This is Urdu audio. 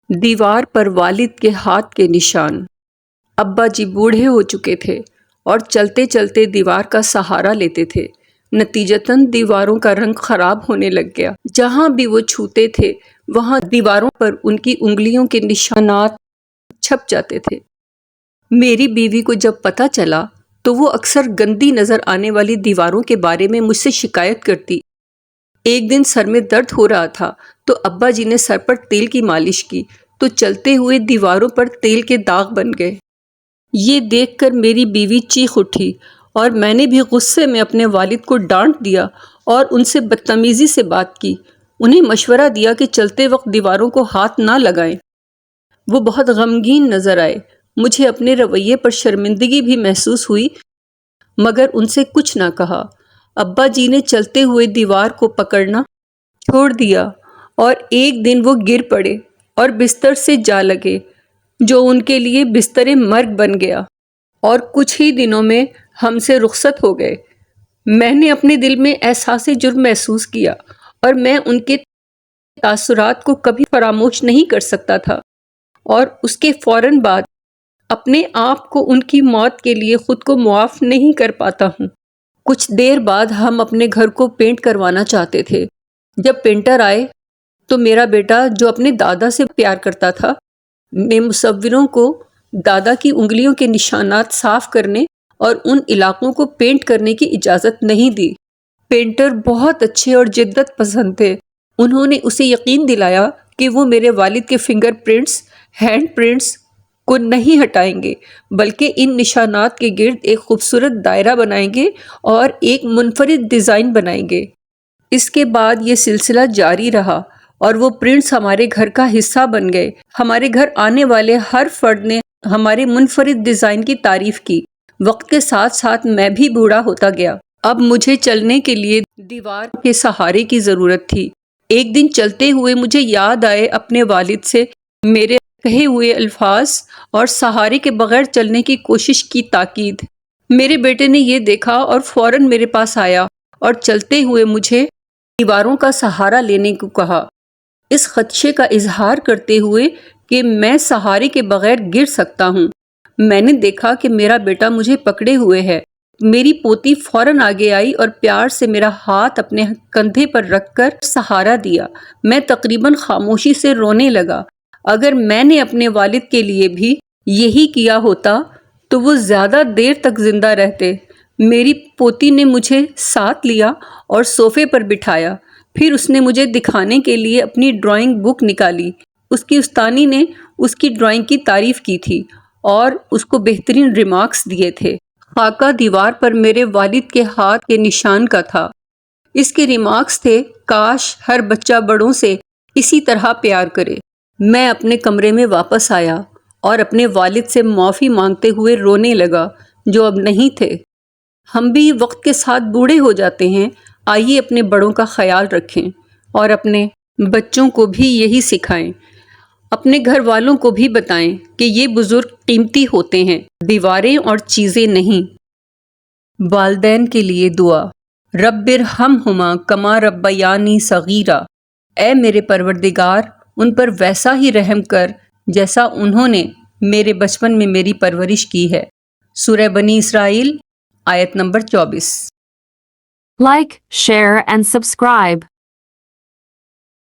دیوار پر والد کے ہاتھ کے نشان۔ ابا جی بوڑھے ہو چکے تھے اور چلتے چلتے دیوار کا سہارا لیتے تھے۔ نتیجتاً دیواروں کا رنگ خراب ہونے لگ گیا۔ جہاں بھی وہ چھوتے تھے وہاں دیواروں پر ان کی انگلیوں کے نشانات چھپ جاتے تھے۔ میری بیوی کو جب پتہ چلا تو وہ اکثر گندی نظر آنے والی دیواروں کے بارے میں مجھ سے شکایت کرتی۔ ایک دن سر میں درد ہو رہا تھا تو ابا جی نے سر پر تیل کی مالش کی تو چلتے ہوئے دیواروں پر تیل کے داغ بن گئے۔ یہ دیکھ کر میری بیوی چیخ اٹھی اور میں نے بھی غصے میں اپنے والد کو ڈانٹ دیا اور ان سے بدتمیزی سے بات کی۔ انہیں مشورہ دیا کہ چلتے وقت دیواروں کو ہاتھ نہ لگائیں۔ وہ بہت غمگین نظر آئے۔ مجھے اپنے رویے پر شرمندگی بھی محسوس ہوئی مگر ان سے کچھ نہ کہا۔ ابا جی نے چلتے ہوئے دیوار کو پکڑنا چھوڑ دیا اور ایک دن وہ گر پڑے اور بستر سے جا لگے جو ان کے لیے بستر مرگ بن گیا اور کچھ ہی دنوں میں ہم سے رخصت ہو گئے۔ میں نے اپنے دل میں احساس جرم محسوس کیا اور میں ان کے تاثرات کو کبھی فراموش نہیں کر سکتا تھا اور اس کے فوراً بعد اپنے آپ کو ان کی موت کے لیے خود کو معاف نہیں کر پاتا ہوں۔ کچھ دیر بعد ہم اپنے گھر کو پینٹ کروانا چاہتے تھے۔ جب پینٹر آئے تو میرا بیٹا جو اپنے دادا سے پیار کرتا تھا نے مصوروں کو دادا کی انگلیوں کے نشانات صاف کرنے اور ان علاقوں کو پینٹ کرنے کی اجازت نہیں دی۔ پینٹر بہت اچھے اور جدت پسند تھے۔ انہوں نے اسے یقین دلایا کہ وہ میرے والد کے فنگر پرنٹس، ہینڈ پرنٹس کو نہیں ہٹائیں گے بلکہ ان نشانات کے گرد ایک خوبصورت دائرہ بنائیں گے اور ایک منفرد ڈیزائن بنائیں گے۔ اس کے بعد یہ سلسلہ جاری رہا اور وہ پرنٹس ہمارے گھر کا حصہ بن گئے۔ ہمارے گھر آنے والے ہر فرد نے ہمارے منفرد ڈیزائن کی تعریف کی۔ وقت کے ساتھ ساتھ میں بھی بوڑھا ہوتا گیا۔ اب مجھے چلنے کے لیے دیوار کے سہارے کی ضرورت تھی۔ ایک دن چلتے ہوئے مجھے یاد آئے اپنے والد سے میرے کہے ہوئے الفاظ اور سہارے کے بغیر چلنے کی کوشش کی تاکید۔ میرے بیٹے نے یہ دیکھا اور فوراً میرے پاس آیا اور چلتے ہوئے مجھے دیواروں کا سہارا لینے کو کہا، اس خدشے کا اظہار کرتے ہوئے کہ میں سہارے کے بغیر گر سکتا ہوں۔ میں نے دیکھا کہ میرا بیٹا مجھے پکڑے ہوئے ہے۔ میری پوتی فوراً آگے آئی اور پیار سے میرا ہاتھ اپنے کندھے پر رکھ کر سہارا دیا۔ میں تقریباً خاموشی سے رونے لگا۔ اگر میں نے اپنے والد کے لیے بھی یہی کیا ہوتا تو وہ زیادہ دیر تک زندہ رہتے۔ میری پوتی نے مجھے ساتھ لیا اور صوفے پر بٹھایا۔ پھر اس نے مجھے دکھانے کے لیے اپنی ڈرائنگ بک نکالی۔ اس کی استانی نے اس کی ڈرائنگ کی تعریف کی تھی اور اس کو بہترین ریمارکس دیے تھے۔ خاکہ دیوار پر میرے والد کے ہاتھ کے نشان کا تھا۔ اس کے ریمارکس تھے، کاش ہر بچہ بڑوں سے اسی طرح پیار کرے۔ میں اپنے کمرے میں واپس آیا اور اپنے والد سے معافی مانگتے ہوئے رونے لگا جو اب نہیں تھے۔ ہم بھی وقت کے ساتھ بوڑھے ہو جاتے ہیں۔ آئیے اپنے بڑوں کا خیال رکھیں اور اپنے بچوں کو بھی یہی سکھائیں۔ اپنے گھر والوں کو بھی بتائیں کہ یہ بزرگ قیمتی ہوتے ہیں، دیواریں اور چیزیں نہیں۔ والدین کے لیے دعا۔ رب ارحمہما کما ربیانی صغیرا۔ اے میرے پروردگار، ان پر ویسا ہی رحم کر جیسا انہوں نے میرے بچپن میں میری پرورش کی ہے۔ سورہ بنی اسرائیل آیت number 24۔ Like, share and subscribe.